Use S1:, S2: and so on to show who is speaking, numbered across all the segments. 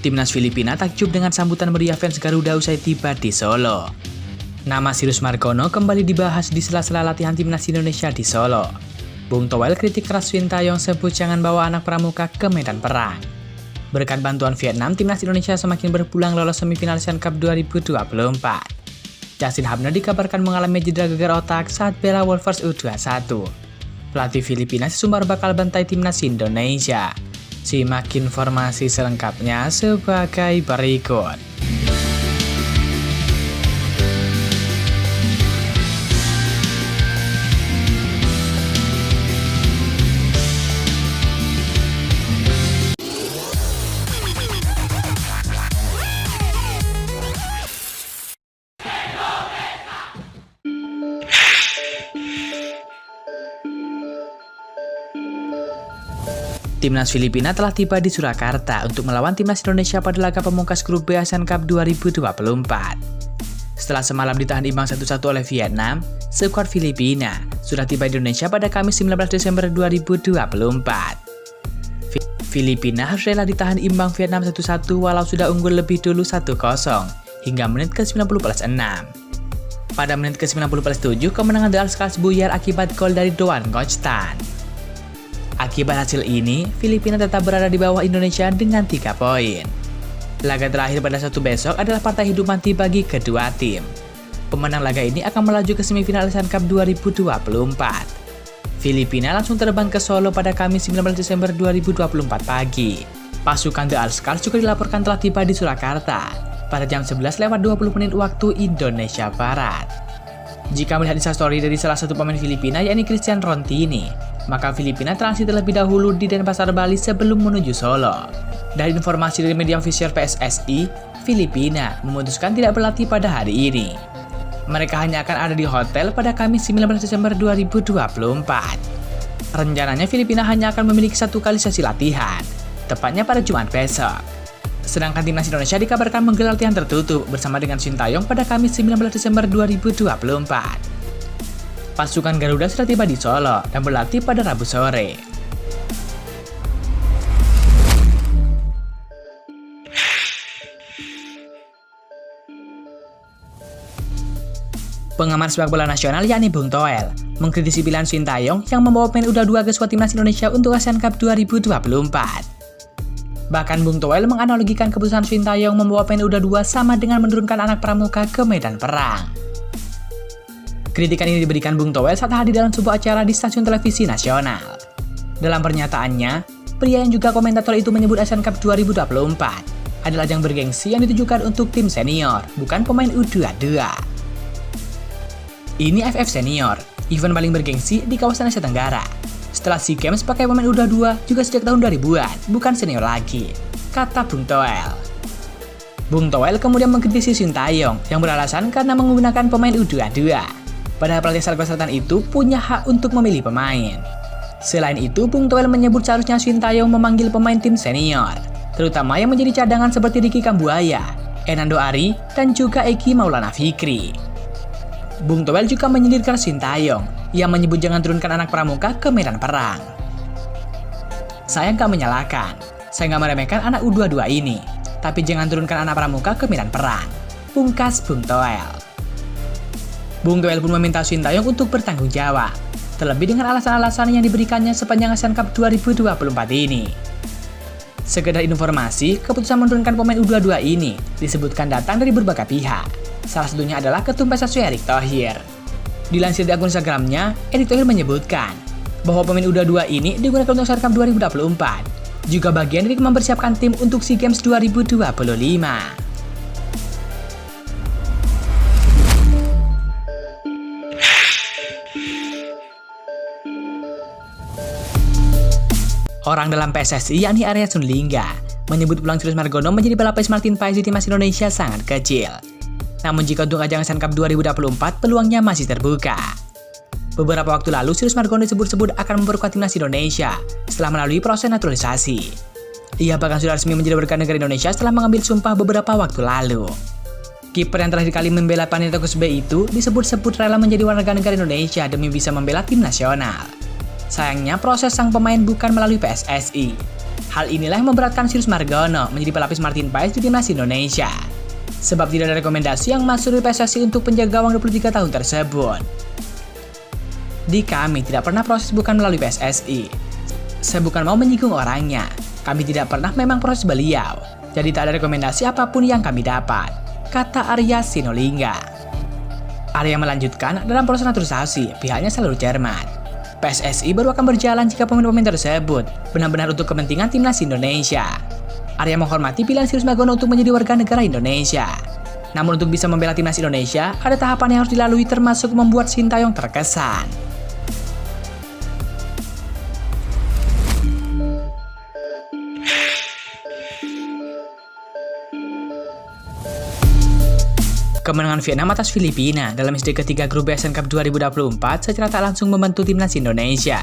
S1: Timnas Filipina takjub dengan sambutan meriah fans Garuda usai tiba di Solo. Nama Sirus Margono kembali dibahas di sela-sela latihan Timnas Indonesia di Solo. Bung Toel kritik keras Sintayong sebut jangan bawa anak pramuka ke medan perang. Berkat bantuan Vietnam, Timnas Indonesia semakin berpulang lolos semifinal Asian Cup 2024. Justin Hubner dikabarkan mengalami cedera gegar otak saat bela Wolvers U21. Pelatih Filipina sesumbar bakal bantai Timnas Indonesia. Simak informasi selengkapnya sebagai berikut. Timnas Filipina telah tiba di Surakarta untuk melawan Timnas Indonesia pada laga pemungkas grup B Asian Cup 2024. Setelah semalam ditahan imbang 1-1 oleh Vietnam, skuad Filipina sudah tiba di Indonesia pada Kamis 19 Desember 2024. Filipina harus rela ditahan imbang Vietnam 1-1 walau sudah unggul lebih dulu 1-0 hingga menit ke-90+6. Pada menit ke-90+7, kemenangan The Alskals buyar akibat gol dari Doan Ngoc-tan. Akibat hasil ini, Filipina tetap berada di bawah Indonesia dengan 3 poin. Laga terakhir pada Sabtu besok adalah partai hidup mati bagi kedua tim. Pemenang laga ini akan melaju ke semifinal Asian Cup 2024. Filipina langsung terbang ke Solo pada Kamis 19 Desember 2024 pagi. Pasukan The Alskals juga dilaporkan telah tiba di Surakarta pada jam 11:20 waktu Indonesia Barat. Jika melihat instastory dari salah satu pemain Filipina yakni Christian Rontini, maka Filipina transit terlebih dahulu di Denpasar, Bali sebelum menuju Solo. Dari informasi dari media official PSSI, Filipina memutuskan tidak berlatih pada hari ini. Mereka hanya akan ada di hotel pada Kamis 19 Desember 2024. Rencananya Filipina hanya akan memiliki 1 kali sesi latihan, tepatnya pada Jumat besok. Sedangkan Timnas Indonesia dikabarkan menggelar latihan tertutup bersama dengan Sintayong pada Kamis 19 Desember 2024. Pasukan Garuda sudah tiba di Solo dan berlatih pada Rabu sore. Pengamat sepak bola nasional yakni Bung Toel mengkritisi pilihan Sintayong yang membawa pemain U22 ke skuad Timnas Indonesia untuk Asian Cup 2024. Bahkan Bung Toel menganalogikan keputusan Sintayong membawa pemain U22 sama dengan menurunkan anak pramuka ke medan perang. Kritikan ini diberikan Bung Toel saat hadir dalam sebuah acara di stasiun televisi nasional. Dalam pernyataannya, pria yang juga komentator itu menyebut Asian Cup 2024 adalah ajang bergengsi yang ditujukan untuk tim senior, bukan pemain U22. Ini AFF Senior, event paling bergengsi di kawasan Asia Tenggara. Setelah SEA Games pakai pemain U22 juga sejak tahun 2000-an, bukan senior lagi, kata Bung Toel. Bung Toel kemudian mengkritisi Sintayong yang beralasan karena menggunakan pemain U22. Padahal pelatih asal Korea Selatan itu punya hak untuk memilih pemain. Selain itu, Bung Toel menyebut seharusnya Sintayong memanggil pemain tim senior, terutama yang menjadi cadangan seperti Ricky Kambuaya, Hernando Ari, dan juga Eki Maulana Fikri. Bung Toel juga menyindirkan Sintayong yang menyebut jangan turunkan anak pramuka ke medan perang. Saya nggak menyalahkan, saya nggak meremehkan anak U22 ini, tapi jangan turunkan anak pramuka ke medan perang, pungkas Bung Toel. Bung Toel pun meminta Sintayong untuk bertanggung jawab, terlebih dengan alasan-alasan yang diberikannya sepanjang Asian Cup 2024 ini. Sekedar informasi, keputusan menurunkan pemain U22 ini disebutkan datang dari berbagai pihak. Salah satunya adalah Ketum PSSI Erick Thohir. Dilansir di akun Instagramnya, Erick Thohir menyebutkan bahwa pemain U22 ini digunakan untuk Asian Cup 2024, juga bagian dari mempersiapkan tim untuk SEA Games 2025. Orang dalam PSSI yakni Arya Sunlingga menyebut peluang Sirus Margono menjadi pelapis Martin Paes di Timnas Indonesia sangat kecil. Namun jika untuk ajang Asian Cup 2024 peluangnya masih terbuka. Beberapa waktu lalu Sirus Margono disebut-sebut akan memperkuat Timnas Indonesia setelah melalui proses naturalisasi. Ia bahkan sudah resmi menjadi warga negara Indonesia setelah mengambil sumpah beberapa waktu lalu. Kiper yang terakhir kali membela Panathinaikos B itu disebut-sebut rela menjadi warga negara Indonesia demi bisa membela tim nasional. Sayangnya proses sang pemain bukan melalui PSSI. Hal inilah yang memberatkan Sirius Margono menjadi pelapis Martin Paes di timnas Indonesia. Sebab tidak ada rekomendasi yang masuk dari PSSI untuk penjaga gawang 23 tahun tersebut. Di kami tidak pernah proses bukan melalui PSSI. Saya bukan mau menyinggung orangnya. Kami tidak pernah memang proses beliau. Jadi tak ada rekomendasi apapun yang kami dapat, kata Arya Sinulinga. Arya melanjutkan, dalam proses naturalisasi, pihaknya selalu cermat. PSSI baru akan berjalan jika pemain-pemain tersebut benar-benar untuk kepentingan timnas Indonesia. Arya menghormati pilihan Sirius Margono untuk menjadi warga negara Indonesia. Namun untuk bisa membela timnas Indonesia, ada tahapan yang harus dilalui termasuk membuat Sintayong terkesan. Kemenangan Vietnam atas Filipina dalam stage ketiga grup Asian Cup 2024 secara tak langsung membantu timnas Indonesia.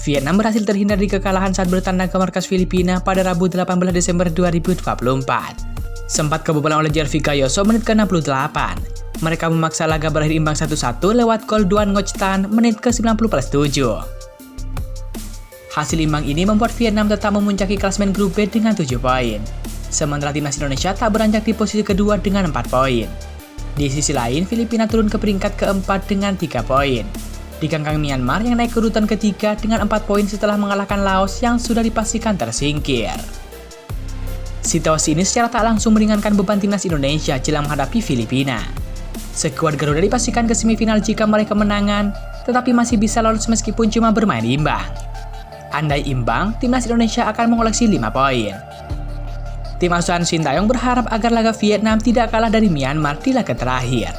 S1: Vietnam berhasil terhindar dari kekalahan saat bertandang ke markas Filipina pada Rabu 18 Desember 2024. Sempat kebobolan oleh Jervy Gayoso menit ke-68. Mereka memaksa laga berakhir imbang 1-1 lewat gol Duan Ngoc Tan menit ke-90+7. Hasil imbang ini membuat Vietnam tetap memuncaki klasemen grup B dengan 7 poin. Sementara timnas Indonesia tak beranjak di posisi kedua dengan 4 poin. Di sisi lain, Filipina turun ke peringkat keempat dengan 3 poin. Dikangkang Myanmar yang naik ke urutan ketiga dengan 4 poin setelah mengalahkan Laos yang sudah dipastikan tersingkir. Situasi ini secara tak langsung meringankan beban timnas Indonesia jelang menghadapi Filipina. Skuad Garuda dipastikan ke semifinal jika mereka kemenangan, tetapi masih bisa lolos meskipun cuma bermain imbang. Andai imbang, timnas Indonesia akan mengoleksi 5 poin. Tim asuhan Sintayong berharap agar laga Vietnam tidak kalah dari Myanmar di laga terakhir.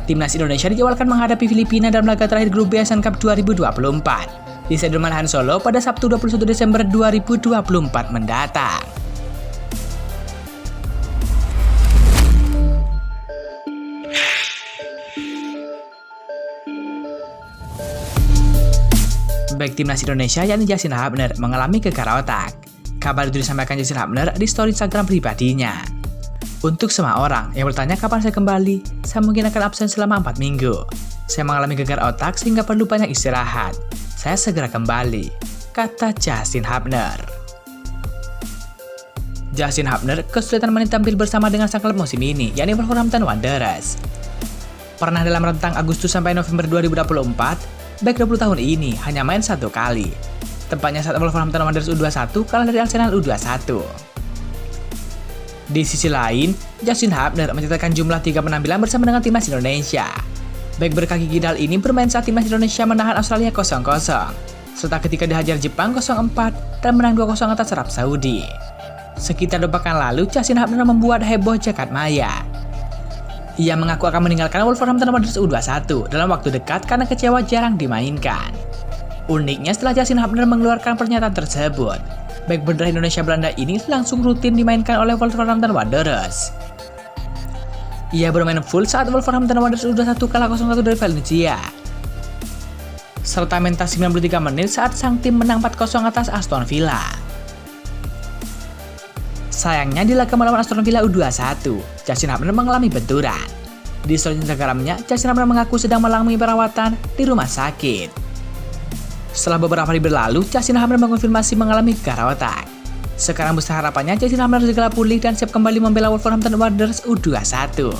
S1: Timnas Indonesia dijadwalkan menghadapi Filipina dalam laga terakhir grup B Asian Cup 2024 di Stadion Manahan Solo pada Sabtu 21 Desember 2024 mendatang. Back timnas Indonesia yakni Justin Hubner mengalami gegar otak. Kabar itu disampaikan Justin Hubner di story Instagram pribadinya. Untuk semua orang yang bertanya kapan saya kembali, saya mungkin akan absen selama 4 minggu. Saya mengalami gegar otak sehingga perlu banyak istirahat. Saya segera kembali, kata Justin Hubner. Justin Hubner kesulitan menit tampil bersama dengan sang klub musim ini, yakni Wolverhampton Wanderers. Pernah dalam rentang Agustus sampai November 2024, back 20 tahun ini hanya main 1 kali. Tepatnya saat Wolverhampton Wanderers U21 kalah dari Arsenal U21. Di sisi lain, Justin Hubner mencatatkan jumlah 3 penampilan bersama dengan timnas Indonesia. Back berkaki kidal ini bermain saat timnas Indonesia menahan Australia 0-0, serta ketika dihajar Jepang 0-4 dan menang 2-0 atas Arab Saudi. Sekitar 2 pekan lalu, Justin Hubner membuat heboh jagat maya. Ia mengaku akan meninggalkan Wolverhampton Wanderers U21 dalam waktu dekat karena kecewa jarang dimainkan. Uniknya setelah Justin Hubner mengeluarkan pernyataan tersebut, back berdarah Indonesia Belanda ini langsung rutin dimainkan oleh Wolverhampton Wanderers. Ia bermain full saat Wolverhampton Wanderers U21 kalah 0-1 dari Valencia, serta mentas 93 menit saat sang tim menang 4-0 atas Aston Villa. Sayangnya di laga melawan Aston Villa U21, Justin Hubner mengalami benturan. Di story Instagramnya, Justin Hubner mengaku sedang mengalami perawatan di rumah sakit. Setelah beberapa hari berlalu, Justin Hubner mengonfirmasi mengalami gegar otak. Sekarang besar harapannya Justin Hubner segera pulih dan siap kembali membela Wolverhampton Wanderers U21.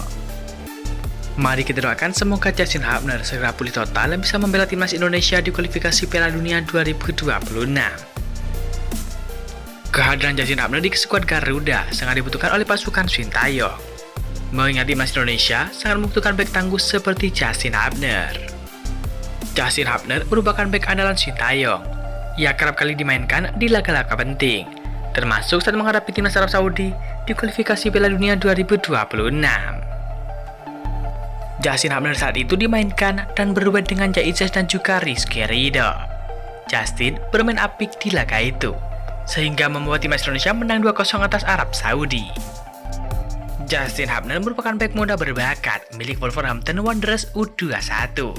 S1: Mari kita doakan semoga Justin Hubner segera pulih total dan bisa membela timnas Indonesia di kualifikasi Piala Dunia 2026. Kehadiran Justin Hubner di skuad Garuda sangat dibutuhkan oleh pasukan Sintayong. Mengingat timnas Indonesia sangat membutuhkan bek tangguh seperti Justin Hubner. Justin Hubner merupakan bek andalan Sintayong. Ia kerap kali dimainkan di laga-laga penting, termasuk saat menghadapi timnas Arab Saudi di kualifikasi Piala Dunia 2026. Justin Hubner saat itu dimainkan dan berduet dengan Jai Izzas dan juga Rizky Ridho. Justin bermain apik di laga itu, sehingga membuat timnas Indonesia menang 2-0 atas Arab Saudi. Justin Hubner merupakan bek muda berbakat milik Wolverhampton Wanderers U21.